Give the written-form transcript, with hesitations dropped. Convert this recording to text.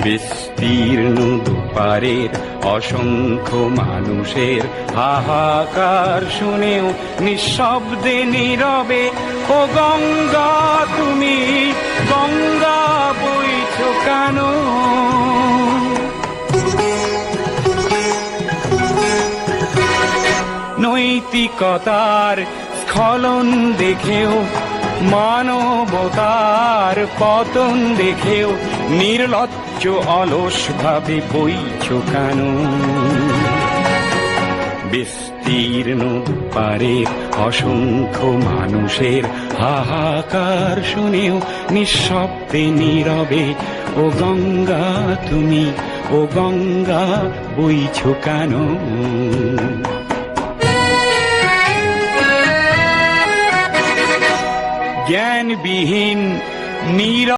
বিস্তীর্ণ দুপারের অসংখ্য মানুষের হাহাকার শুনেও নিঃশব্দে নীরবে ও গঙ্গা তুমি গঙ্গা বইছো কেন? নৈতিকতার স্খলন দেখেও মানবতার পতন দেখেও নির্লজ্জ অলস ভাবে বইছো কেন? বিস্তীর্ণ দুপারের অসংখ্য মানুষের হাহাকার শুনেও নিঃশব্দে নীরবে ও গঙ্গা তুমি ও গঙ্গা বইছো কেন? জ্ঞানবিহীন নীরব